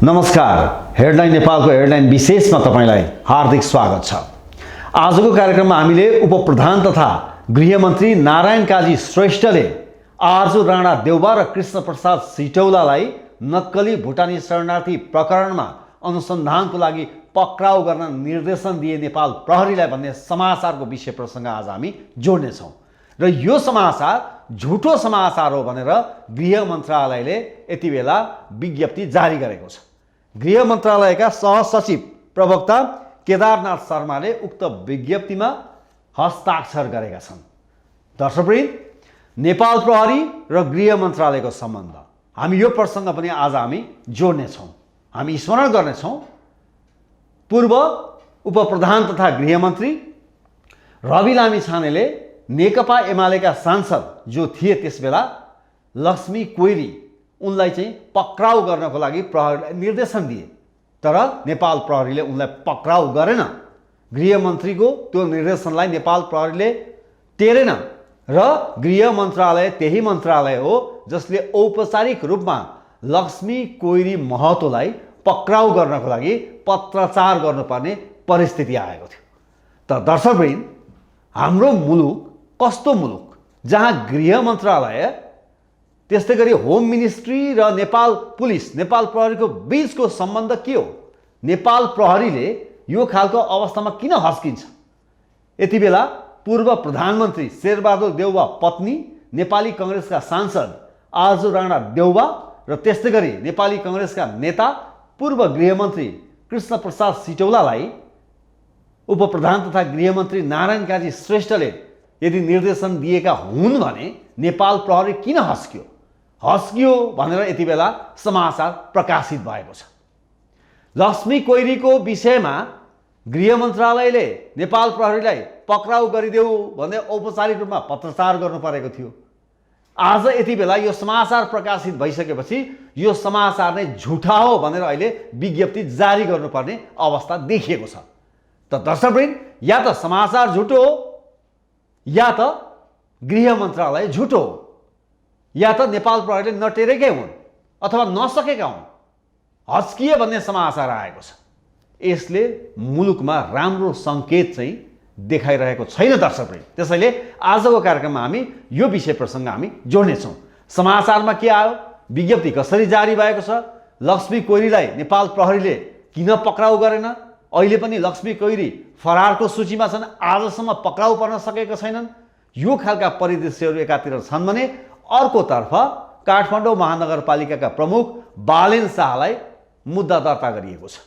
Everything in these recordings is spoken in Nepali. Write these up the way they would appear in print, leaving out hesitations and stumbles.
नमस्कार, हेडलाइन नेपालको हेडलाइन विशेषमा तपाईलाई हार्दिक स्वागत छ। आजको कार्यक्रममा हामीले उपप्रधान तथा गृहमन्त्री नारायण काजी श्रेष्ठले आर्जु राणा देउवा र कृष्ण प्रसाद सिटौलालाई नक्कली भुटानी शरणार्थी प्रकरणमा अनुसन्धानको लागि पक्राउ गर्न निर्देशन दिए नेपाल प्रहरीलाई भन्ने समाचारको विषय प्रसङ्ग आज हामी जोड्नेछौँ। र यो समाचार झुटो समाचार हो भनेर गृह मन्त्रालयले यति बेला विज्ञप्ति जारी गरेको छ। गृह मन्त्रालयका सहसचिव प्रवक्ता केदारनाथ शर्माले उक्त विज्ञप्तिमा हस्ताक्षर गरेका छन्। दर्शकवृन्द, नेपाल प्रहरी र गृह मन्त्रालयको सम्बन्ध हामी यो प्रसङ्ग पनि आज हामी जोड्नेछौँ। हामी स्मरण गर्नेछौँ पूर्व उपप्रधान तथा गृहमन्त्री रवि लामिछानेले नेकपा एमालेका सांसद जो थिए त्यसबेला लक्ष्मी कोइरी उनलाई चाहिँ पक्राउ गर्नको लागि प्रहरीलाई निर्देशन दिए, तर नेपाल प्रहरीले उनलाई पक्राउ गरेन। गृहमन्त्रीको त्यो निर्देशनलाई नेपाल प्रहरीले टेरेन र गृह मन्त्रालय त्यही मन्त्रालय हो जसले औपचारिक रूपमा लक्ष्मी कोइरी महतोलाई पक्राउ गर्नको लागि पत्रचार गर्नुपर्ने परिस्थिति आएको थियो। त दर्शकवृन्द, हाम्रो मुलुक कस्तो मुलुक जहाँ गृह मन्त्रालय त्यस्तै गरी होम मिनिस्ट्री र नेपाल पुलिस नेपाल प्रहरीको बीचको सम्बन्ध के हो? नेपाल प्रहरीले यो खालको अवस्थामा किन हस्किन्छ? यति बेला पूर्व प्रधानमन्त्री शेरबहादुर देउवा पत्नी नेपाली कांग्रेसका सांसद आर्जु राणा देउवा र त्यस्तै गरी नेपाली कांग्रेसका नेता पूर्व गृहमन्त्री कृष्ण प्रसाद सिटौलालाई उपप्रधान तथा गृहमन्त्री नारायण काजी श्रेष्ठले यदि निर्देशन दिएका हुन् भने नेपाल प्रहरी किन हस्कियो भनेर यति बेला समाचार प्रकाशित भएको छ। लक्ष्मी कोइरीको विषयमा गृह मन्त्रालयले नेपाल प्रहरीलाई पक्राउ गरिदेऊ भन्दै औपचारिक रूपमा पत्रचार गर्नु परेको थियो। आज यति बेला यो समाचार प्रकाशित भइसकेपछि यो समाचार नै झुटा हो भनेर अहिले विज्ञप्ति जारी गर्नुपर्ने अवस्था देखिएको छ। त दर्शकवृन्द, या त समाचार झुटो हो, या त गृह मन्त्रालय झुटो हो, या त नेपाल प्रहरीले नटेरेकै हुन् अथवा नसकेका हुन्। हस्किए भन्ने समाचार आएको छ। यसले मुलुकमा राम्रो सङ्केत चाहिँ देखाइरहेको छैन दर्शकवृन्द। त्यसैले आजको कार्यक्रममा हामी यो विषय प्रसङ्ग हामी जोड्नेछौँ। समाचारमा के आयो, विज्ञप्ति कसरी जारी भएको छ, लक्ष्मी कोइरीलाई नेपाल प्रहरीले किन पक्राउ गरेन, अहिले पनि लक्ष्मी कोइरी फरारको सूचीमा छन्, आजसम्म पक्राउ पर्न सकेका छैनन्। यो खालका परिदृश्यहरू एकातिर छन् भने अर्कोतर्फ काठमाडौँ महानगरपालिकाका प्रमुख बालेन शाहलाई मुद्दा दर्ता गरिएको छ।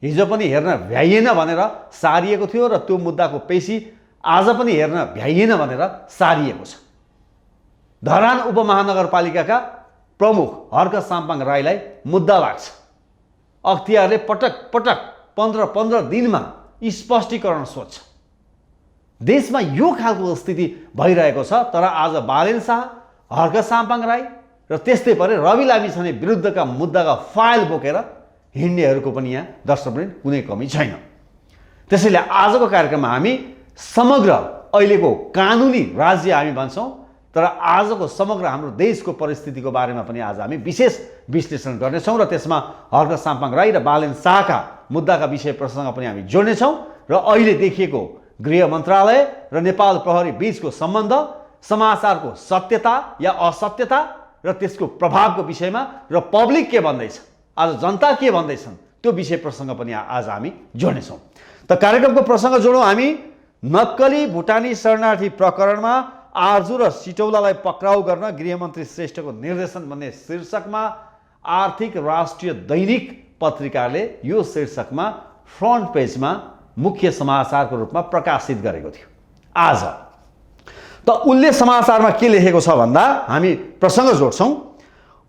हिजो पनि हेर्न भ्याइएन भनेर सारिएको थियो र त्यो मुद्दाको पेशी आज पनि हेर्न भ्याइएन भनेर सारिएको छ। धरान उपमहानगरपालिकाका प्रमुख हर्क साम्पाङ राईलाई मुद्दा लाग्छ। अख्तियारले पटक पटक 15 दिनमा स्पष्टीकरण सोध्छ। देशमा यो खालको स्थिति भइरहेको छ, तर आज बालेन शाह, हर्क साम्पाङ राई र त्यस्तै परे रवि लामिछाने विरुद्धका मुद्दाका फाइल बोकेर हिँड्नेहरूको पनि यहाँ दर्शकवृन्द कुनै कमी छैन। त्यसैले आजको कार्यक्रममा हामी समग्र अहिलेको कानुनी राज्य हामी भन्छौँ, तर आजको समग्र हाम्रो देशको परिस्थितिको बारेमा पनि आज हामी विशेष विश्लेषण गर्नेछौँ र त्यसमा हर्क साम्पाङ राई र बालेन शाहका मुद्दाका विषय प्रसङ्ग पनि हामी जोड्नेछौँ र अहिले देखिएको गृह मन्त्रालय र नेपाल प्रहरी बीचको सम्बन्ध, समाचारको सत्यता या असत्यता र त्यसको प्रभावको विषयमा र पब्लिक के भन्दैछ, आज जनता के भन्दैछन्, त्यो विषय प्रसङ्ग पनि आज हामी जोड्नेछौँ। त कार्यक्रमको प्रसङ्ग जोडौँ हामी। नक्कली भुटानी शरणार्थी प्रकरणमा आर्जु र सिटौलालाई पक्राउ गर्न गृहमन्त्री श्रेष्ठको निर्देशन भन्ने शीर्षकमा आर्थिक राष्ट्रिय दैनिक पत्रिकाले यो शीर्षकमा फ्रन्ट पेजमा मुख्य समाचारको रूपमा प्रकाशित गरेको थियो आज। त उनले समाचारमा के लेखेको छ भन्दा हामी प्रसङ्ग जोड्छौँ।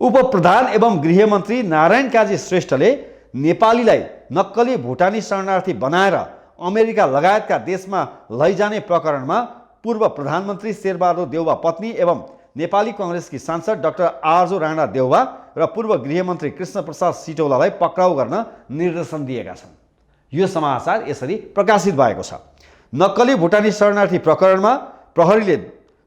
उपप्रधान एवं गृहमन्त्री नारायण काजी श्रेष्ठले नेपालीलाई नक्कली भुटानी शरणार्थी बनाएर अमेरिका लगायतका देशमा लैजाने प्रकरणमा पूर्व प्रधानमन्त्री शेरबहादुर देउवा पत्नी एवं नेपाली कांग्रेसकी सांसद डाक्टर आर्जु राणा देउवा र पूर्व गृहमन्त्री कृष्ण प्रसाद सिटौलालाई पक्राउ गर्न निर्देशन दिएका छन्। यो समाचार यसरी प्रकाशित भएको छ। नक्कली भुटानी शरणार्थी प्रकरणमा प्रहरीले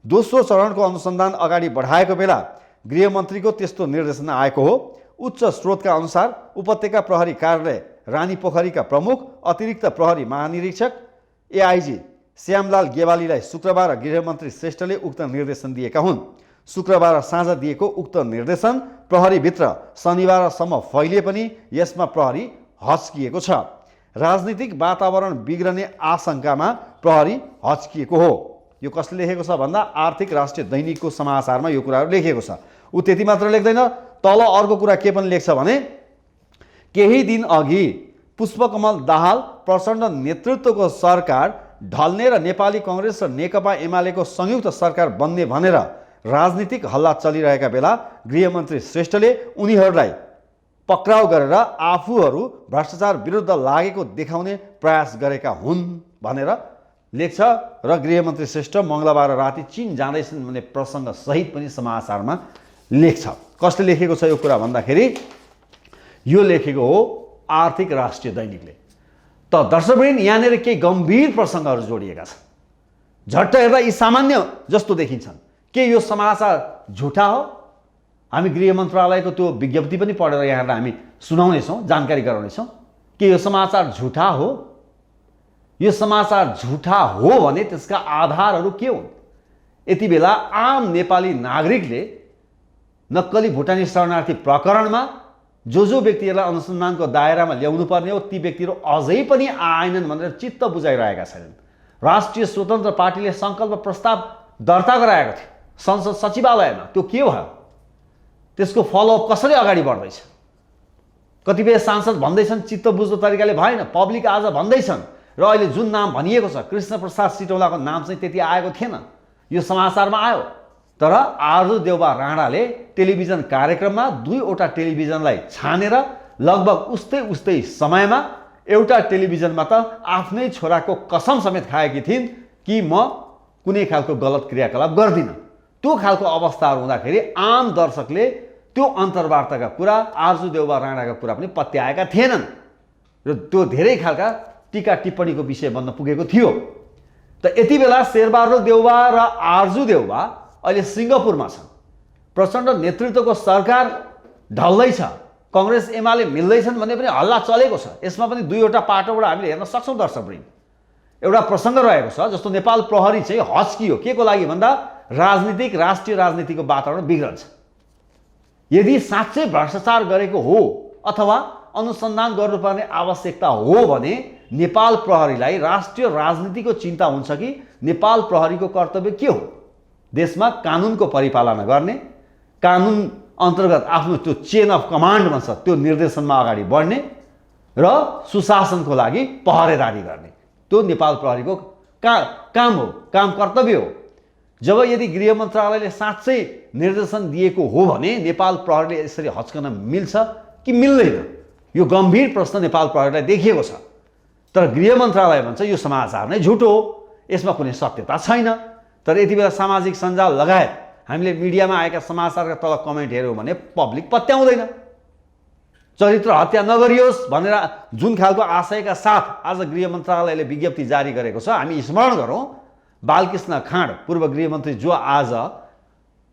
दोस्रो चरणको अनुसन्धान अगाडि बढाएको बेला गृहमन्त्रीको त्यस्तो निर्देशन आएको हो। उच्च स्रोतका अनुसार उपत्यका प्रहरी कार्यालय रानीपोखरीका प्रमुख अतिरिक्त प्रहरी महानिरीक्षक एआइजी श्यामलाल गेवालीलाई शुक्रबार गृहमन्त्री श्रेष्ठले उक्त निर्देशन दिएका हुन्। शुक्रबार साँझ दिएको उक्त निर्देशन प्रहरीभित्र शनिबारसम्म फैलिए पनि यसमा प्रहरी हच्किएको छ। राजनीतिक वातावरण बिग्रने आशंकामा प्रहरी हच्किएको हो। यो कसले लेखेको छ भन्दा आर्थिक राष्ट्रिय दैनिकको समाचारमा यो कुराहरू लेखिएको छ। ऊ त्यति मात्र लेख्दैन, तल अर्को कुरा के पनि लेख्छ भने केही दिन अघि पुष्पकमल दाहाल प्रचण्ड नेतृत्वको सरकार ढल्ने र नेपाली कङ्ग्रेस र नेकपा एमालेको संयुक्त सरकार बन्ने भनेर राजनीतिक हल्ला चलिरहेका बेला गृहमन्त्री श्रेष्ठले उनीहरूलाई पक्राउ गरेर आफूहरू भ्रष्टाचार विरुद्ध लागेको देखाउने प्रयास गरेका हुन् भनेर लेख्छ। र गृहमन्त्री श्रेष्ठ मङ्गलबार राति चीन जाँदैछन् भन्ने प्रसङ्ग सहित पनि समाचारमा लेख्छ। कसले लेखेको छ यो कुरा भन्दाखेरि यो लेखेको हो आर्थिक राष्ट्रिय दैनिकले। त दर्शकवृन्द, यहाँनिर केही गम्भीर प्रसङ्गहरू जोडिएका छन्। झट्ट हेर्दा यी सामान्य जस्तो देखिन्छन्। के यो समाचार झुटा हो? हामी गृह मन्त्रालयको त्यो विज्ञप्ति पनि पढेर यहाँलाई हामी सुनाउनेछौँ, जानकारी गराउनेछौँ। के यो समाचार झुटा हो? यो समाचार झुटा हो भने त्यसका आधारहरू के हुन्? यति बेला आम नेपाली नागरिकले नक्कली भुटानी शरणार्थी प्रकरणमा जो व्यक्तिहरूलाई अनुसन्धानको दायरामा ल्याउनु पर्ने हो ती व्यक्तिहरू अझै पनि आएनन् भनेर चित्त बुझाइरहेका छैनन्। राष्ट्रिय स्वतन्त्र पार्टीले सङ्कल्प प्रस्ताव दर्ता गराएको थियो संसद सचिवालयमा। त्यो के भयो? त्यसको फलोअप कसरी अगाडि बढ्दैछ? कतिपय सांसद भन्दैछन् चित्त बुझ्दो तरिकाले भएन, पब्लिक आज भन्दैछन्। र अहिले जुन नाम भनिएको छ कृष्ण प्रसाद सिटौलाको नाम चाहिँ त्यति आएको थिएन, यो समाचारमा आयो। तर आर्जु देउबा राणाले टेलिभिजन कार्यक्रममा दुईवटा टेलिभिजनलाई छानेर लगभग उस्तै समयमा एउटा टेलिभिजनमा त आफ्नै छोराको कसम समेत खाएकी थिइन् कि म कुनै खालको गलत क्रियाकलाप गर्दिनँ। त्यो खालको अवस्थाहरू हुँदाखेरि आम दर्शकले त्यो अन्तर्वार्ताका कुरा, आर्जु देउबा राणाका कुरा पनि पत्याएका थिएनन् र त्यो धेरै खालका टीका टिप्पणीको विषय बन्न पुगेको थियो। त यति बेला शेरबहादुर देउबा र आर्जु देउबा अहिले सिङ्गापुरमा छन्। प्रचण्ड नेतृत्वको सरकार ढल्दैछ, कङ्ग्रेस एमाले मिल्दैछन् भन्ने पनि हल्ला चलेको छ। यसमा पनि दुईवटा पाटोबाट हामीले हेर्न सक्छौँ दर्शकवृन्द। एउटा प्रसङ्ग रहेको छ जस्तो नेपाल प्रहरी चाहिँ हच्कियो के को लागि भन्दा राष्ट्रिय राजनीतिको वातावरण बिग्रन्छ। यदि साँच्चै भ्रष्टाचार गरेको हो अथवा अनुसन्धान गर्नुपर्ने आवश्यकता हो भने नेपाल प्रहरीलाई राष्ट्रिय राजनीतिको चिन्ता हुन्छ कि नेपाल प्रहरीको कर्तव्य के हो? देशमा कानुनको परिपालना गर्ने, कानुन अन्तर्गत आफ्नो त्यो चेन अफ कमान्ड भन्छ त्यो निर्देशनमा अगाडि बढ्ने र सुशासनको लागि पहरेदारी गर्ने, त्यो नेपाल प्रहरीको काम हो, काम कर्तव्य हो। जब यदि गृह मन्त्रालयले साँच्चै निर्देशन दिएको हो भने नेपाल प्रहरीले यसरी हच्कन मिल्छ कि मिल्दैन? यो गम्भीर प्रश्न नेपाल प्रहरीलाई देखिएको छ। तर गृह मन्त्रालय भन्छ यो समाचार नै झुटो हो, यसमा कुनै सत्यता छैन। तर यति बेला सामाजिक सञ्जाल लगायत हामीले मिडियामा आएका समाचारका तल कमेन्ट हेऱ्यौँ भने पब्लिक पत्याउँदैन। चरित्र हत्या नगरियोस् भनेर जुन खालको आशयका साथ आज गृह मन्त्रालयले विज्ञप्ति जारी गरेको छ, हामी स्मरण गरौँ बालकृष्ण खाँड पूर्व गृहमन्त्री जो आज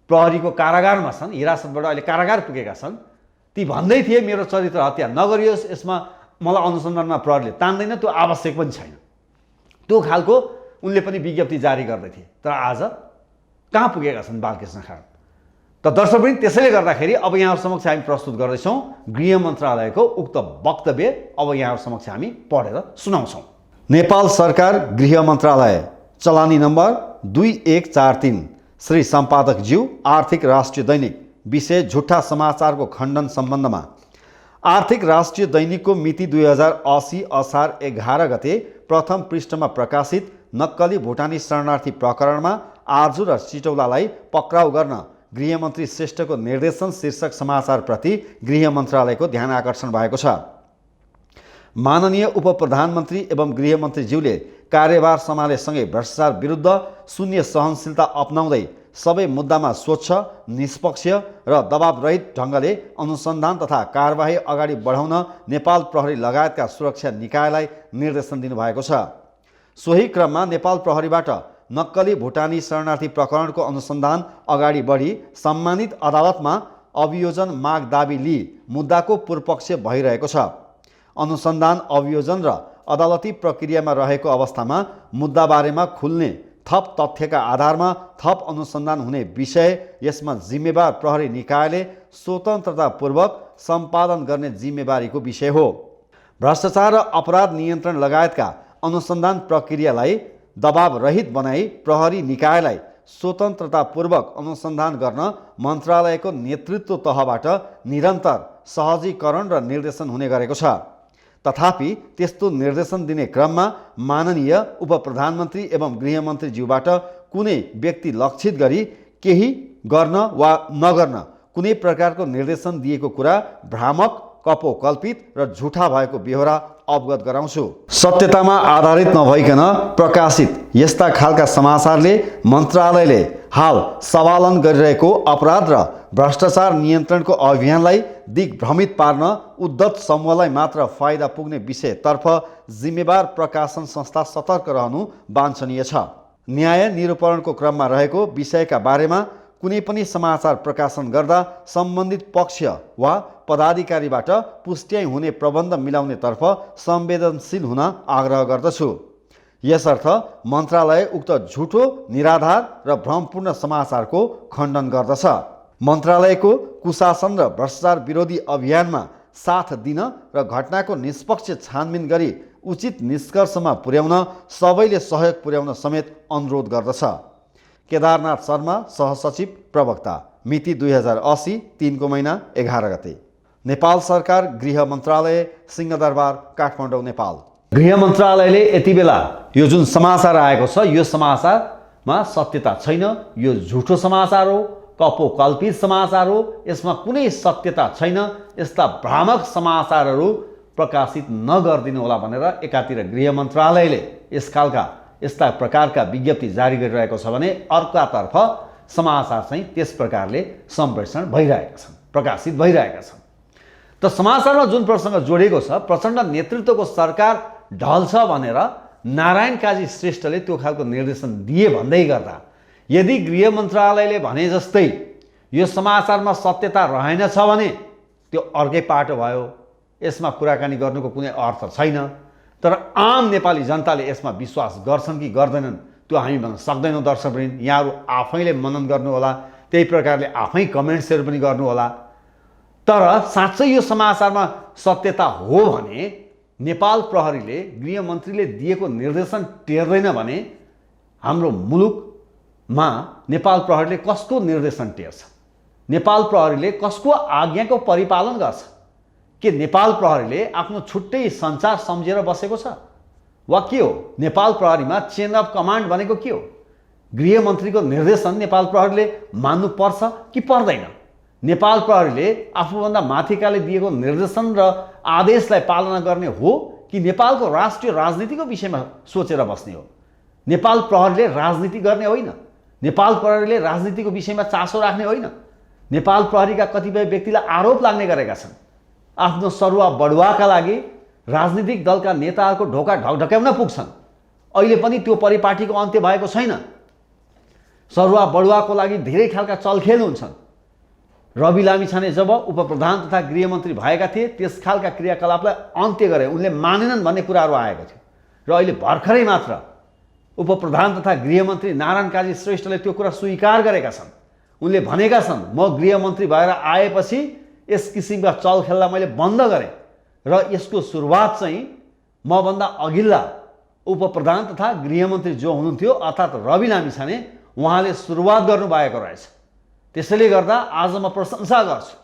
प्रहरीको कारागारमा छन्, हिरासतबाट अहिले कारागार पुगेका छन्, ती भन्दै थिए मेरो चरित्र हत्या नगरियोस्, यसमा मलाई अनुसन्धानमा प्रहरीले तान्दैन, त्यो आवश्यक पनि छैन। त्यो खालको उनले पनि विज्ञप्ति जारी गर्दै थिए। तर आज कहाँ पुगेका छन् बालकृष्ण खाँड? त दर्शकवृन्द, त्यसैले गर्दाखेरि अब यहाँहरू समक्ष हामी प्रस्तुत गर्दैछौँ गृह मन्त्रालयको उक्त वक्तव्य। अब यहाँहरू समक्ष हामी पढेर सुनाउँछौँ। नेपाल सरकार गृह मन्त्रालय चलानी नम्बर 2143 श्री सम्पादकज्यू आर्थिक राष्ट्रिय दैनिक विषय झुट्टा समाचारको खण्डन सम्बन्धमा आर्थिक राष्ट्रिय दैनिकको मिति 2080 असार 11 गते प्रथम पृष्ठमा प्रकाशित नक्कली भुटानी शरणार्थी प्रकरणमा आर्जु र सिटौलालाई पक्राउ गर्न गृहमन्त्री श्रेष्ठको निर्देशन शीर्षक समाचारप्रति गृह मन्त्रालयको ध्यान आकर्षण भएको छ। माननीय उपप्रधानमन्त्री एवं गृहमन्त्रीज्यूले कार्यभार सम्हालेसँगै भ्रष्टाचार विरुद्ध शून्य सहनशीलता अपनाउँदै सबै मुद्दामा स्वच्छ, निष्पक्ष र दबावरहित ढङ्गले अनुसन्धान तथा कारबाही अगाडि बढाउन नेपाल प्रहरी लगायतका सुरक्षा निकायलाई निर्देशन दिनुभएको छ। सोही क्रममा नेपाल प्रहरीबाट नक्कली भुटानी शरणार्थी प्रकरणको अनुसन्धान अगाडि बढी सम्मानित अदालतमा अभियोजन माग दाबी लिई मुद्दाको पूर्वपक्ष भइरहेको छ। अनुसन्धान अभियोजन र अदालती प्रक्रियामा रहेको अवस्थामा मुद्दाबारेमा खुल्ने थप तथ्यका आधारमा थप अनुसन्धान हुने विषय यसमा जिम्मेवार प्रहरी निकायले स्वतन्त्रतापूर्वक सम्पादन गर्ने जिम्मेवारीको विषय हो। भ्रष्टाचार र अपराध नियन्त्रण लगायतका अनुसन्धान प्रक्रियालाई दबावरहित बनाई प्रहरी निकायलाई स्वतन्त्रतापूर्वक अनुसन्धान गर्न मन्त्रालयको नेतृत्व तहबाट निरन्तर सहजीकरण र निर्देशन हुने गरेको छ। तथापि त्यस्तो निर्देशन दिने क्रममा माननीय उपप्रधानमन्त्री एवं गृहमन्त्रीज्यूबाट कुनै व्यक्ति लक्षित गरी केही गर्न वा नगर्न कुनै प्रकारको निर्देशन दिएको कुरा भ्रामक, कपोकल्पित र झुठा भएको बेहोरा अवगत गराउँछु। सत्यतामा आधारित नभइकन प्रकाशित यस्ता खालका समाचारले मन्त्रालयले हाल सवालन गरिरहेको अपराध र भ्रष्टाचार नियन्त्रणको अभियानलाई दिग्भ्रमित पार्न उद्धत समूहलाई मात्र फाइदा पुग्ने विषयतर्फ जिम्मेवार प्रकाशन संस्था सतर्क रहनु वाञ्छनीय छ। न्याय निरूपणको क्रममा रहेको विषयका बारेमा कुनै पनि समाचार प्रकाशन गर्दा सम्बन्धित पक्ष वा पदाधिकारीबाट पुष्ट्याइ हुने प्रबन्ध मिलाउनेतर्फ संवेदनशील हुन आग्रह गर्दछु। यसर्थ मन्त्रालय उक्त झुटो, निराधार र भ्रमपूर्ण समाचारको खण्डन गर्दछ। मन्त्रालयको कुशासन र भ्रष्टाचार विरोधी अभियानमा साथ दिन र घटनाको निष्पक्ष छानबिन गरी उचित निष्कर्षमा पुर्याउन सबैले सहयोग पुर्याउन समेत अनुरोध गर्दछ। केदारनाथ शर्मा, सहसचिव प्रवक्ता, मिति 2080 3 महिना 11 गते। नेपाल सरकार, गृह मन्त्रालय, सिंहदरबार, काठमाडौँ, नेपाल। गृह मन्त्रालयले यति बेला यो जुन समाचार आएको छ यो समाचारमा सत्यता छैन, यो झुटो समाचार हो, कपोकल्पित समाचार हो, यसमा कुनै सत्यता छैन, यस्ता भ्रामक समाचारहरू प्रकाशित नगरिदिनु होला भनेर एकातिर गृह मन्त्रालयले यस्ता प्रकारका विज्ञप्ति जारी गरिरहेको छ भने अर्कातर्फ समाचार चाहिँ त्यस प्रकारले सम्प्रेषण भइरहेका छन्, प्रकाशित भइरहेका छन्। त समाचारमा जुन प्रसङ्ग जोडिएको छ, प्रचण्ड नेतृत्वको सरकार ढल्छ भनेर नारायण काजी श्रेष्ठले त्यो खालको निर्देशन दिए भन्दै गर्दा यदि गृह मन्त्रालयले भने जस्तै यो समाचारमा सत्यता रहेनछ भने त्यो अर्कै पाटो भयो, यसमा कुराकानी गर्नुको कुनै अर्थ छैन। तर आम नेपाली जनताले यसमा विश्वास गर्छन् कि गर्दैनन् त्यो हामी भन्न सक्दैनौँ। दर्शकवृन्द, यहाँहरू आफैले मनन गर्नुहोला, त्यही प्रकारले आफै कमेन्ट्सहरू पनि गर्नुहोला। तर साँच्चै यो समाचारमा सत्यता हो भने नेपाल प्रहरीले, गृहमन्त्रीले दिएको निर्देशन टेर्दैन भने हाम्रो मुलुकमा नेपाल प्रहरीले कसको निर्देशन टेर्छ? नेपाल प्रहरीले कसको आज्ञाको परिपालन गर्छ? के नेपाल प्रहरीले आफ्नो छुट्टै सञ्चार सम्झेर बसेको छ वा के हो? नेपाल प्रहरीमा चेन अफ कमान्ड भनेको के हो? गृहमन्त्रीको निर्देशन नेपाल प्रहरीले मान्नुपर्छ कि पर्दैन? नेपाल प्रहरीले आफूभन्दा माथिकाले दिएको निर्देशन र आदेशलाई पालना गर्ने हो कि नेपालको राष्ट्रिय राजनीतिको विषयमा सोचेर बस्ने हो? नेपाल प्रहरीले राजनीति गर्ने होइन, नेपाल प्रहरीले राजनीतिको विषयमा चासो राख्ने होइन। नेपाल प्रहरीका कतिपय व्यक्तिलाई आरोप लाग्ने गरेका छन्, आफ्नो सरुवा बढुवाका लागि राजनीतिक दलका नेताहरूको ढोका ढकढक्याउन पुग्छन्। अहिले पनि त्यो परिपाटीको अन्त्य भएको छैन। सरुवा बढुवाको लागि धेरै खालका चलखेल हुन्छन्। रवि लामिछाने जब उपप्रधान तथा गृहमन्त्री भएका थिए त्यस खालका क्रियाकलापलाई अन्त्य गरे, उनले मानेनन् भन्ने कुराहरू आएको थियो। र अहिले भर्खरै मात्र उपप्रधान तथा गृहमन्त्री नारायण काजी श्रेष्ठले त्यो कुरा स्वीकार गरेका छन्। उनले भनेका छन्, म गृहमन्त्री भएर आएपछि यस किसिमका चलखेललाई मैले बन्द गरेँ र यसको सुरुवात चाहिँ मभन्दा अघिल्ला उपप्रधान तथा गृहमन्त्री जो हुनुहुन्थ्यो अर्थात् रवि लामिछाने, उहाँले सुरुवात गर्नुभएको रहेछ। त्यसैले गर्दा आज म प्रशंसा गर्छु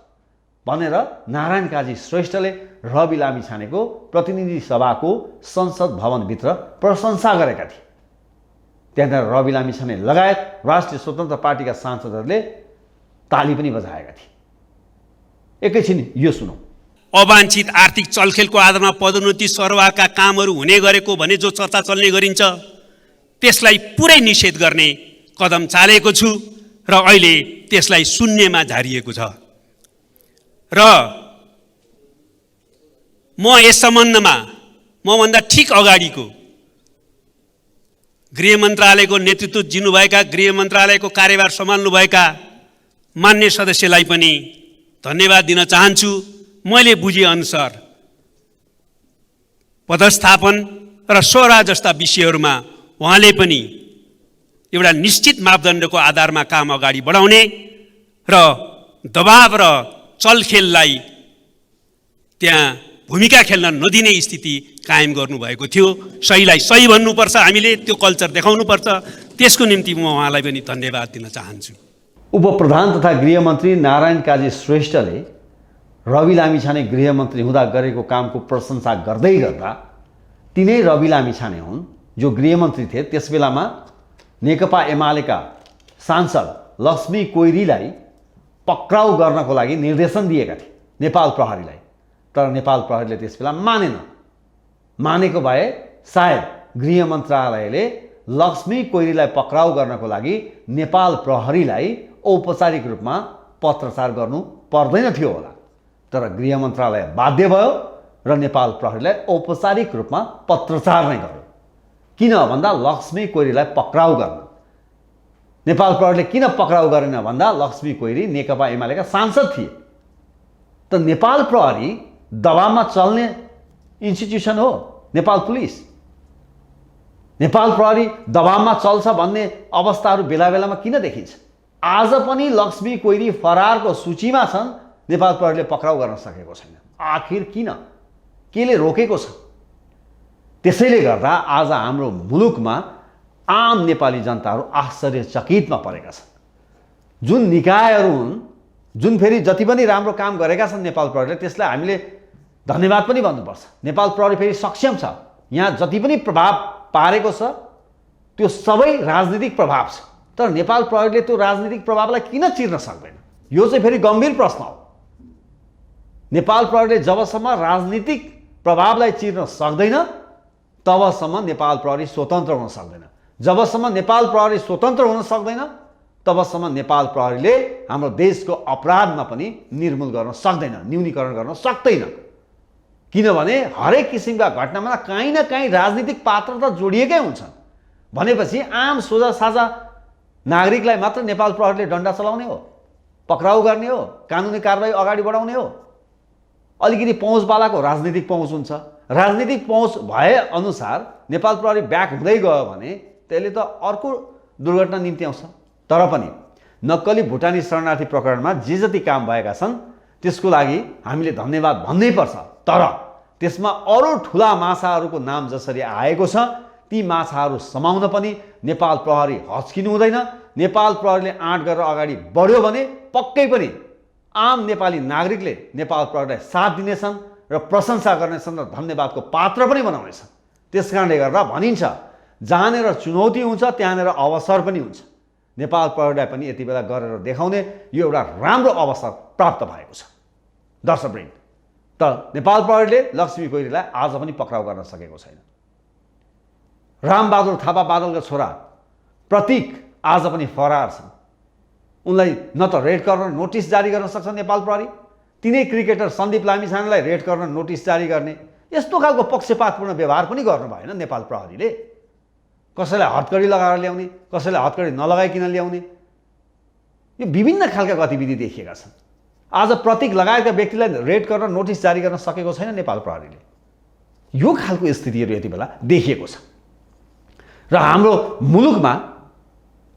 भनेर नारायण काजी श्रेष्ठले रवि लामिछानेको प्रतिनिधि सभाको संसद भवनभित्र प्रशंसा गरेका थिए। त्यहाँनिर रवि लामिछाने लगायत राष्ट्रिय स्वतन्त्र पार्टीका सांसदहरूले ताली पनि बजाएका थिए। एकैछिन यो सुनौ। अवाञ्छित आर्थिक चलखेलको आधारमा पदोन्नति सरुवाका कामहरू हुने गरेको भने जो चर्चा चल्ने गरिन्छ त्यसलाई पुरै निषेध गर्ने कदम चालेको छु र अहिले त्यसलाई शून्यमा झारिएको छ। र म यस सम्बन्धमा मभन्दा ठिक अगाडिको गृह मन्त्रालयको नेतृत्व दिनुभएका, गृह मन्त्रालयको कार्यभार सम्हाल्नुभएका मान्य सदस्यलाई पनि धन्यवाद दिन चाहन्छु। मैले बुझेअनुसार पदस्थापन र स्वरा जस्ता विषयहरूमा उहाँले पनि एउटा निश्चित मापदण्डको आधारमा काम अगाडि बढाउने र दबाव र चलखेललाई त्यहाँ भूमिका खेल्न नदिने स्थिति कायम गर्नुभएको थियो। सहीलाई सही भन्नुपर्छ, हामीले त्यो कल्चर देखाउनुपर्छ। त्यसको निम्ति म उहाँलाई पनि धन्यवाद दिन चाहन्छु। उपप्रधान तथा गृहमन्त्री नारायण काजी श्रेष्ठले रवि लामिछाने गृहमन्त्री हुँदा गरेको कामको प्रशंसा गर्दै गर्दा तिनै रवि लामिछाने हुन् जो गृहमन्त्री थिए। त्यस बेलामा नेकपा एमालेका सांसद लक्ष्मी कोइरीलाई पक्राउ गर्नको लागि निर्देशन दिएका थिए नेपाल प्रहरीलाई। तर नेपाल प्रहरीले त्यस बेला मानेको भए सायद गृह मन्त्रालयले लक्ष्मी कोइरीलाई पक्राउ गर्नको लागि नेपाल प्रहरीलाई औपचारिक रूपमा पत्रचार गर्नु पर्दैन थियो होला। तर गृह मन्त्रालय बाध्य भयो र नेपाल प्रहरीलाई औपचारिक रूपमा पत्रचार नै गर्यो। किन भन्दा लक्ष्मी कोइरीलाई पक्राउ गर्न। नेपाल प्रहरीले किन पक्राउ गरेन भन्दा लक्ष्मी कोइरी नेकपा एमालेका सांसद थिए। त नेपाल प्रहरी दबावमा चल्ने इन्स्टिट्युसन हो नेपाल पुलिस। नेपाल प्रहरी दबावमा चल्छ भन्ने अवस्थाहरू बेला बेलामा किन देखिन्छ? आज पनि लक्ष्मी कोइरी फरारको सूचीमा छन्, नेपाल प्रहरीले पक्राउ गर्न सकेको छैन। आखिर किन? केले रोकेको छ? त्यसैले गर्दा आज हाम्रो मुलुकमा आम नेपाली जनताहरू आश्चर्यचकितमा परेका छन्। जुन निकायहरू हुन्, जुन फेरि जति पनि राम्रो काम गरेका छन् नेपाल प्रहरीले, त्यसलाई हामीले धन्यवाद पनि भन्नुपर्छ। नेपाल प्रहरी फेरि सक्षम छ। यहाँ जति पनि प्रभाव पारेको छ त्यो सबै राजनीतिक प्रभाव छ। तर नेपाल प्रहरीले त्यो राजनीतिक प्रभावलाई किन चिर्न सक्दैन? यो चाहिँ फेरि गम्भीर प्रश्न हो। नेपाल प्रहरीले जबसम्म राजनीतिक प्रभावलाई चिर्न सक्दैन तबसम्म नेपाल प्रहरी स्वतन्त्र हुन सक्दैन। जबसम्म नेपाल प्रहरी स्वतन्त्र हुन सक्दैन तबसम्म नेपाल प्रहरीले हाम्रो देशको अपराधमा पनि निर्मूल गर्न सक्दैन, न्यूनीकरण गर्न सक्दैन। किनभने हरेक किसिमका घटनामा कहीँ न कहीँ राजनीतिक पात्र त जोडिएकै हुन्छन्। भनेपछि आम सोझा साझा नागरिकलाई मात्र नेपाल प्रहरीले डन्डा चलाउने हो, पक्राउ गर्ने हो, कानुनी कारबाही अगाडि बढाउने हो? अलिकति पहुँचवालाको राजनीतिक पहुँच हुन्छ। राजनीतिक पहुँच भए अनुसार नेपाल प्रहरी ब्याक हुँदै गयो भने त्यसले त अर्को दुर्घटना निम्ति आउँछ। तर पनि नक्कली भुटानी शरणार्थी प्रकरणमा जे जति काम भएका छन् त्यसको लागि हामीले धन्यवाद भन्नै पर्छ। तर त्यसमा अरू ठुला माछाहरूको नाम जसरी आएको छ ती माछाहरू समाउन पनि नेपाल प्रहरी हच्किनु हुँदैन। नेपाल प्रहरीले आँट गरेर अगाडि बढ्यो भने पक्कै पनि आम नेपाली नागरिकले नेपाल प्रहरीलाई साथ दिनेछन् र प्रशंसा गर्नेछन् र धन्यवादको पात्र पनि बनाउनेछन्। त्यसकारणले गर्दा भनिन्छ जहाँनिर चुनौती हुन्छ त्यहाँनिर अवसर पनि हुन्छ। नेपाल प्रहरीलाई पनि यति बेला गरेर देखाउने यो एउटा राम्रो अवसर प्राप्त भएको छ। दर्शकवृन्द, त नेपाल प्रहरीले लक्ष्मी कोइरीलाई आज पनि पक्राउ गर्न सकेको छैन। रामबहादुर थापा बादलका छोरा प्रतीक आज पनि फरार छन्। उनलाई न त रेड कर्नर नोटिस जारी गर्न सक्छ नेपाल प्रहरी, तिनै क्रिकेटर सन्दीप लामिछानेलाई रेड कर्नर नोटिस जारी गर्ने यस्तो खालको पक्षपातपूर्ण व्यवहार पनि गर्नु भएन नेपाल प्रहरीले। कसैलाई हतकडी लगाएर ल्याउने, कसैलाई हतकडी नलगाइकन ल्याउने, यो विभिन्न खालका गतिविधि देखिएका छन्। आज प्रतीक लगायतका व्यक्तिलाई रेड कर्नर नोटिस जारी गर्न सकेको छैन नेपाल प्रहरीले। यो खालको स्थितिहरू यति बेला देखिएको छ। र हाम्रो मुलुकमा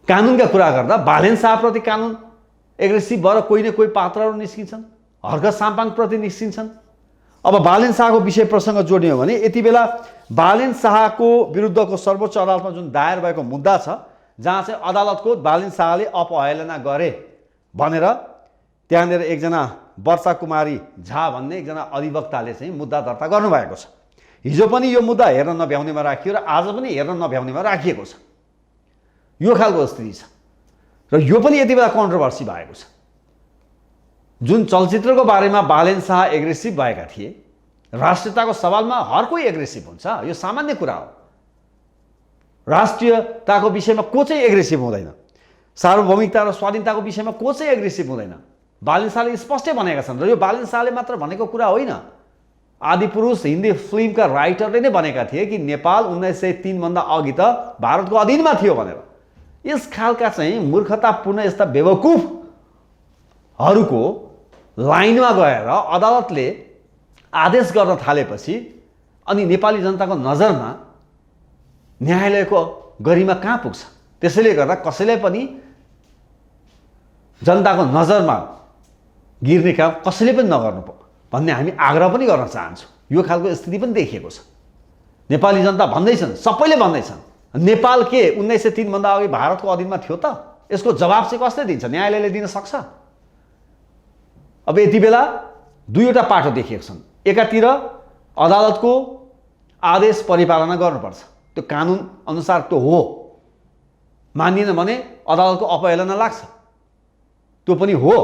कानुनका कुरा गर्दा बालेन शाहप्रति कानुन एग्रेसिभ भएर कोही न कोही पात्रहरू निस्किन्छन्, हर्क साम्पाङप्रति निस्किन्छन्। अब बालेन शाहको विषय प्रसङ्ग जोड्ने हो भने यति बेला बालेन शाहको विरुद्धको सर्वोच्च अदालतमा जुन दायर भएको मुद्दा छ, जहाँ चाहिँ अदालतको बालेन शाहले अपहेलना गरे भनेर त्यहाँनिर एकजना वर्षा कुमारी झा भन्ने एकजना अधिवक्ताले चाहिँ मुद्दा दर्ता गर्नुभएको छ। हिजो पनि यो मुद्दा हेर्न नभ्याउनेमा राखियो र आज पनि हेर्न नभ्याउनेमा राखिएको छ। यो खालको स्थिति छ र यो पनि यति बेला कन्ट्रोभर्सी भएको छ। जुन चलचित्रको बारेमा बालेन शाह एग्रेसिभ भएका थिए, राष्ट्रियताको सवालमा हर कोही एग्रेसिभ हुन्छ, यो सामान्य कुरा हो। राष्ट्रियताको विषयमा को चाहिँ एग्रेसिभ हुँदैन, सार्वभौमिकता र स्वाधीनताको विषयमा को चाहिँ एग्रेसिभ हुँदैन, बालेन शाहले स्पष्टै भनेका छन्। र यो बालेन शाहले मात्र भनेको कुरा होइन, आदिपुरुष हिन्दी फिल्मका राइटरले नै भनेका थिए कि नेपाल 1903 भन्दा अघि त भारतको अधीनमा थियो भनेर। यस खालका चाहिँ मूर्खतापूर्ण यस्ता बेवकुफहरूको लाइनमा गएर अदालतले आदेश गर्न थालेपछि अनि नेपाली जनताको नजरमा न्यायालयको गरिमा कहाँ पुग्छ? त्यसैले गर्दा कसैलाई पनि जनताको नजरमा गिर्ने काम कसैले पनि नगर्नु भन्ने हामी आग्रह पनि गर्न चाहन्छौँ। यो खालको स्थिति पनि देखिएको छ। नेपाली जनता भन्दैछन्, सबैले भन्दैछन्, नेपाल के 1903 भन्दा अघि भारतको अधीनमा थियो त? यसको जवाब चाहिँ कसले दिन्छ? न्यायालयले दिन सक्छ? अब यति बेला दुईवटा पाटो देखिएको छन्। एकातिर अदालतको आदेश परिपालना गर्नुपर्छ, त्यो कानुन अनुसार त्यो हो, मानिएन भने अदालतको अपहेलना लाग्छ, त्यो पनि हो।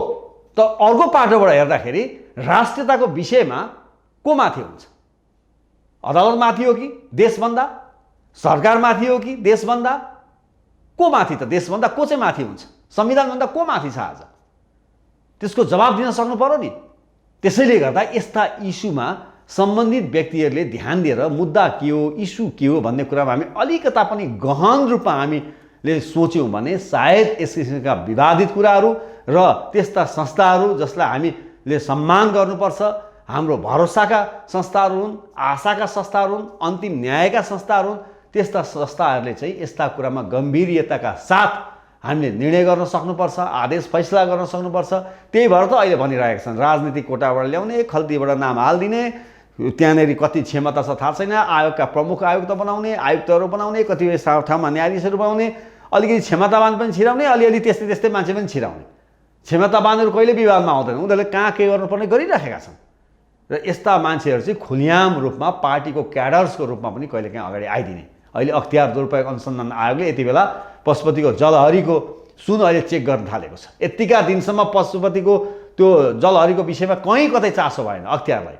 तर अर्को पाटोबाट हेर्दाखेरि राष्ट्रियताको विषयमा को माथि हुन्छ? अदालत माथि हो कि देशभन्दा? सरकार माथि हो कि देशभन्दा? को माथि त? देशभन्दा को चाहिँ माथि हुन्छ? संविधानभन्दा को माथि छ आज? त्यसको जवाब दिन सक्नु पर्यो नि। त्यसैले गर्दा यस्ता इस्युमा सम्बन्धित व्यक्तिहरूले ध्यान दिएर मुद्दा के हो, इस्यु के हो भन्ने कुरामा हामी अलिकता पनि गहन रूपमा हामीले सोच्यौँ भने सायद यस किसिमका विवादित कुराहरू र त्यस्ता संस्थाहरू जसलाई हामीले सम्मान गर्नुपर्छ, हाम्रो भरोसाका संस्थाहरू हुन्, आशाका संस्थाहरू हुन्, अन्तिम न्यायका संस्थाहरू हुन्, त्यस्ता संस्थाहरूले चाहिँ यस्ता कुरामा गम्भीर्यताका साथ हामीले निर्णय गर्न सक्नुपर्छ, आदेश फैसला गर्न सक्नुपर्छ। त्यही भएर त अहिले भनिरहेका छन् राजनीतिक कोटाबाट ल्याउने, खल्तीबाट नाम हालिदिने, त्यहाँनिर कति क्षमता छ थाहा छैन, आयोगका प्रमुख आयुक्त बनाउने, आयुक्तहरू बनाउने, कतिपय ठाउँमा न्यायाधीशहरू बनाउने, अलिकति क्षमतावान पनि छिराउने, अलिअलि त्यस्तै त्यस्तै मान्छे पनि छिराउने। क्षमतावानहरू कहिले विवादमा आउँदैन, उनीहरूले कहाँ के गर्नुपर्ने गरिराखेका छन्। र यस्ता मान्छेहरू चाहिँ खुल्याम रूपमा पार्टीको क्याडर्सको रूपमा पनि कहिलेकाहीँ अगाडि आइदिने। अहिले अख्तियार दुरुपयोग अनुसन्धान आयोगले यति बेला पशुपतिको जलहरीको सुन अहिले चेक गर्न थालेको छ। यतिका दिनसम्म पशुपतिको त्यो जलहरीको विषयमा कहीँ कतै चासो भएन अख्तियारलाई।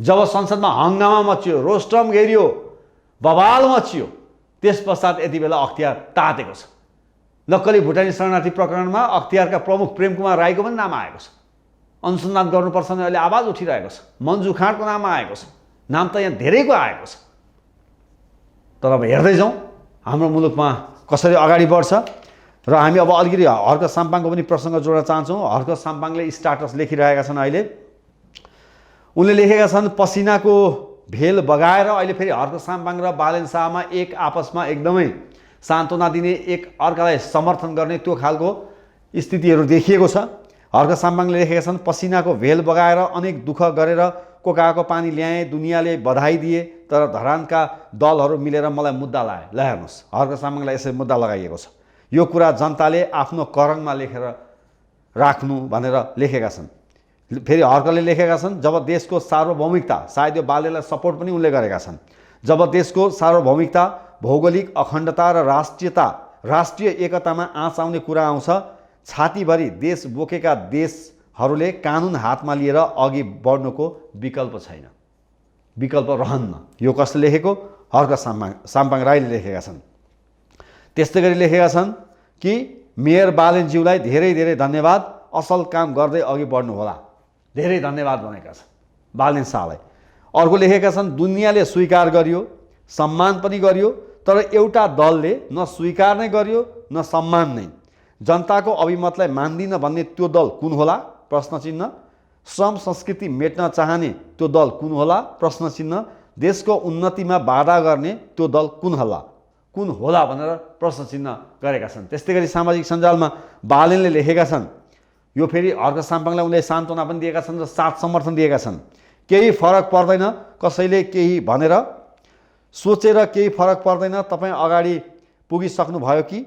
जब संसदमा हङ्गामा मच्चियो, रोस्टम घेरियो, बवाल मच्चियो, त्यस पश्चात यति बेला अख्तियार तातेको छ। नक्कली भुटानी शरणार्थी प्रकरणमा अख्तियारका प्रमुख प्रेम कुमार राईको पनि नाम आएको छ। अनुसन्धान गर्नुपर्छ भने अहिले आवाज उठिरहेको छ। मन्जु खाँडको नाम आएको छ। नाम त यहाँ धेरैको आएको छ। तर अब हेर्दै जाउँ हाम्रो मुलुकमा कसरी अगाडि बढ्छ। र हामी अब अलिकति हर्क साम्पाङको पनि प्रसङ्ग जोड्न चाहन्छौँ। हर्क साम्पाङले स्टाटस लेखिरहेका छन्। अहिले उनले लेखेका छन्, पसिनाको भेल बगाएर अहिले फेरि हर्क साम्पाङ र बालेन शाहमा एक आपसमा एकदमै सान्त्वना दिने, एक अर्कालाई समर्थन गर्ने त्यो खालको स्थितिहरू देखिएको छ। हर्क साम्पाङले लेखेका छन्, पसिनाको भेल बगाएर अनेक दुःख गरेर कोकाको पानी ल्याएँ, दुनियाँले बधाई दिए, तर धरानका दलहरू मिलेर मलाई मुद्दा लाए। ल हेर्नुहोस्, हर्क साम्पाङलाई यसरी मुद्दा लगाइएको छ। यो कुरा जनताले आफ्नो करङमा लेखेर राख्नु भनेर लेखेका छन्। फेरि हर्कले लेखेका छन्, जब देशको सार्वभौमिकता, सायद यो बालेलाई सपोर्ट पनि उनले गरेका छन्, जब देशको सार्वभौमिकता, भौगोलिक अखण्डता र राष्ट्रिय एकतामा आँच आउने कुरा आउँछ, छातीभरि देश बोकेका देशहरूले कानुन हातमा लिएर अघि बढ्नुको विकल्प छैन, विकल्प रहन्न। यो कसले लेखेको? हर्क साम्पाङ राईले लेखेका छन्। त्यस्तै गरी लेखेका छन् कि मेयर बालेनज्यूलाई धेरै धेरै धन्यवाद, असल काम गर्दै अघि बढ्नु होला। धेरै धन्यवाद भनेका छन् बालेन शाहलाई। अर्को लेखेका छन्, दुनियाँले स्वीकार गरियो, सम्मान पनि गरियो, तर एउटा दलले न स्वीकार नै गरियो न सम्मान नै। जनताको अभिमतलाई मान्दिन भन्ने त्यो दल कुन होला? प्रश्न चिन्ह। श्रम संस्कृति मेट्न चाहने त्यो दल कुन होला? प्रश्न चिन्ह। देशको उन्नतिमा बाधा गर्ने त्यो दल कुन होला भनेर प्रश्न चिन्ह गरेका छन्। त्यस्तै गरी सामाजिक सञ्जालमा बालेनले लेखेका छन्, यो फेरि हर्क साम्पाङलाई उनले सान्त्वना पनि दिएका छन् र साथ समर्थन दिएका छन्। केही फरक पर्दैन, कसैले केही भनेर सोचेर केही फरक पर्दैन, तपाईँ अगाडि पुगिसक्नुभयो कि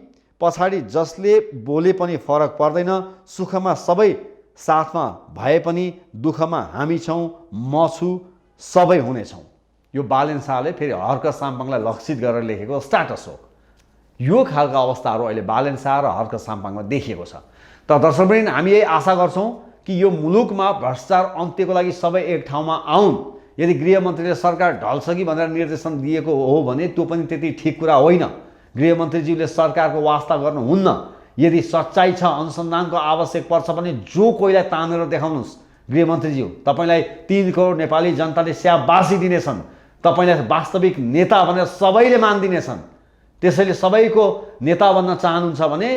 पछाडि जसले बोले पनि फरक पर्दैन, सुखमा सबै साथमा भए पनि दुःखमा हामी छौँ, म छु, सबै हुनेछौँ। यो बालेन शाहले फेरि हर्क साम्पाङलाई लक्षित गरेर लेखेको स्ट्याटस हो। यो खालका अवस्थाहरू अहिले बालेन शाह र हर्क साम्पाङमा देखिएको छ। तर दर्शकवृन्द, हामी यही आशा गर्छौँ कि यो मुलुकमा भ्रष्टाचार अन्त्यको लागि सबै एक ठाउँमा आउन्। यदि गृहमन्त्रीले सरकार ढल्छ कि भनेर निर्देशन दिएको हो भने त्यो पनि त्यति ठिक कुरा होइन। गृहमन्त्रीज्यूले सरकारको वास्ता गर्नुहुन्न। यदि सच्चाइ छ, अनुसन्धानको आवश्यक पर्छ भने जो कोहीलाई तानेर देखाउनुहोस् गृहमन्त्रीज्यू, तपाईँलाई 3 करोड नेपाली जनताले स्याबासी दिनेछन्, तपाईँलाई वास्तविक नेता भनेर सबैले मानिदिनेछन्। त्यसैले सबैको नेता बन्न चाहनुहुन्छ भने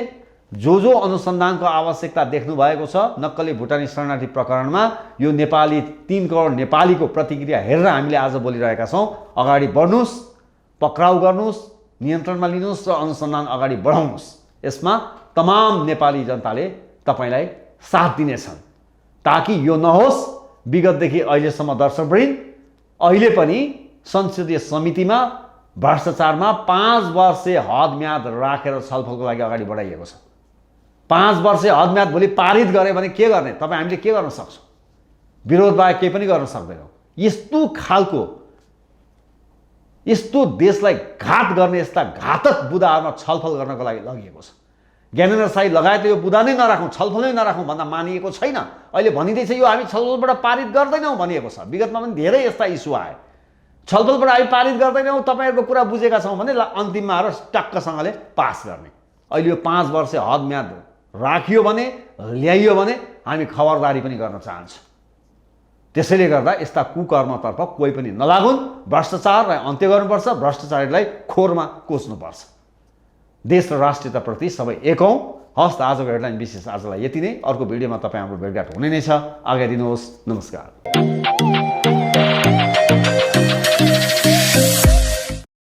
जो अनुसन्धानको आवश्यकता देख्नु भएको छ नक्कली भुटानी शरणार्थी प्रकरणमा यो नेपाली 3 करोड नेपालीको प्रतिक्रिया हेरेर हामीले आज बोलिरहेका छौँ। अगाडि बढ्नुहोस्, पक्राउ गर्नुहोस्, नियन्त्रणमा लिनुहोस् र अनुसन्धान अगाडि बढाउनुहोस्। यसमा तमाम नेपाली जनताले तपाईँलाई साथ दिनेछन् ताकि यो नहोस् विगतदेखि अहिलेसम्म दर्शकवृन्द अहिले पनि संसदीय समितिमा भ्रष्टाचारमा 5 वर्षे हदम्याद राखेर छलफलको लागि अगाडि बढाइएको छ। 5 वर्षे हदम्याद भोलि पारित गरे भने के गर्ने? तपाईँ हामीले के गर्न सक्छौँ? विरोध बाहेक केही पनि गर्न सक्दैनौँ। यस्तो देशलाई घात गर्ने यस्ता घातक बुदाहरूमा छलफल गर्नको लागि लगिएको छ। ज्ञानेन्द्र साई लगायत यो बुदा नै नराखौँ, छलफल नै नराखौँ भन्दा मानिएको छैन। अहिले भनिँदैछ यो हामी छलफलबाट पारित गर्दैनौँ भनिएको छ। विगतमा पनि धेरै यस्ता इस्यु आए, छलफलबाट हामी पारित गर्दैनौँ, तपाईँहरूको कुरा बुझेका छौँ भने अन्तिममा आएर टक्कसँगले पास गर्ने। अहिले यो 5 वर्षे हदम्याद राखियो भने, ल्याइयो भने हामी खबरदारी पनि गर्न चाहन्छौँ। त्यसैले गर्दा यस्ता कुकर्मतर्फ कोही पनि नलागुन्। भ्रष्टाचारलाई अन्त्य गर्नुपर्छ, भ्रष्टाचारीलाई खोरमा कोच्नुपर्छ। देश र राष्ट्रियताप्रति सबै एक हौँ। हस्, आजको हेडलाइन विशेष आजलाई यति नै। अर्को भिडियोमा तपाईँ हाम्रो भेटघाट हुने नै छ। आज्ञा दिनुहोस्। नमस्कार।